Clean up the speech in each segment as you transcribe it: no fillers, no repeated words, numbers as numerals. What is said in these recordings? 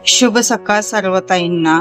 शुभ सकाळ सर्व ताईंना.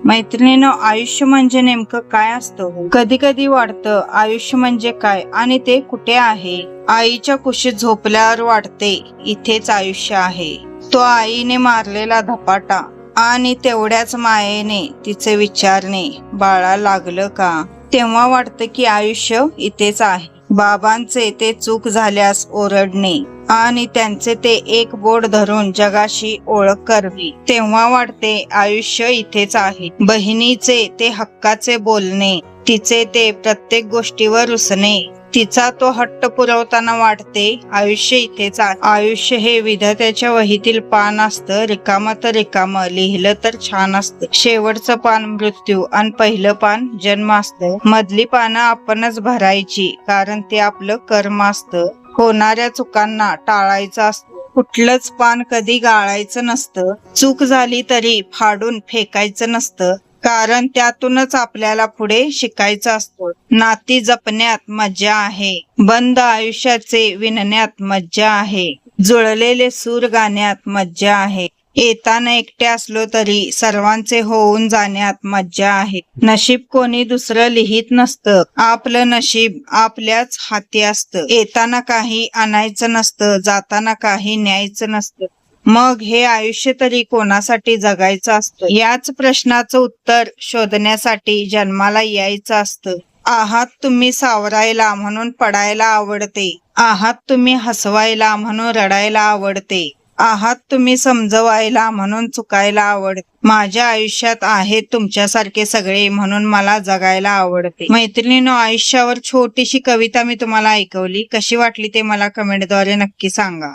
मैत्रिणींनो, आयुष्य म्हणजे नेमकं काय असतं? कधी कधी वाटतं आयुष्य म्हणजे काय आणि ते कुठे आहे. आईच्या कुशीत झोपल्यावर वाटते इथेच आयुष्य आहे. तो आईने मारलेला धपाटा आणि तेवढ्याच मायेने तिचे विचारणे, बाळा लागलं का? तेव्हा वाटतं की आयुष्य इथेच आहे. बाबांचे ते चूक झाल्यास ओरडणे आणि त्यांचे ते एक बोट धरून जगाशी ओळख करवी, तेव्हा वाटते आयुष्य इथेच आहे. बहिणीचे ते हक्काचे बोलणे, तिचे ते प्रत्येक गोष्टीवर रुसणे, तिचा तो हट्ट पुरवताना वाटते आयुष्य इथेच आहे. आयुष्य हे विधात्याच्या वहीतील पान असतं, रिकाम तर रिकाम, लिहिलं तर छान असतं. शेवटचं पान मृत्यू आणि पहिलं पान जन्म असतं. मधली पानं आपणच भरायची, कारण ते आपलं कर्म असतं. होणाऱ्या चुकांना टाळायचं असतं. कुठलंच पान कधी गाळायचं नसतं. चूक झाली तरी फाडून फेकायचं नसतं, कारण त्यातूनच आपल्याला पुढे शिकायचं असतं. नाती जपण्यात मज्जा आहे, बंद आयुष्याचे विणण्यात मज्जा आहे, जुळलेले सूर गाण्यात मज्जा आहे, येताना एकटे असलो तरी सर्वांचे होऊन जाण्यात मज्जा आहे. नशीब कोणी दुसरं लिहित नसतं, आपलं नशीब आपल्याच हाती असतं. येताना काही आणायचं नसतं, जाताना काही न्यायचं नसतं. मग हे आयुष्य तरी कोणासाठी जगायचं असतं? याच प्रश्नाचं उत्तर शोधण्यासाठी जन्माला यायचं असतं. आहात तुम्ही सावरायला म्हणून पडायला आवडते, आहात तुम्ही हसवायला म्हणून रडायला आवडते, आहात तुम्ही समजवायला म्हणून चुकायला आवडते. माझ्या आयुष्यात आहेत तुमच्यासारखे सगळे, म्हणून मला जगायला आवडते. मैत्रिणींनो, आयुष्यावर छोटीशी कविता मी तुम्हाला ऐकवली. कशी वाटली ते मला कमेंटद्वारे नक्की सांगा.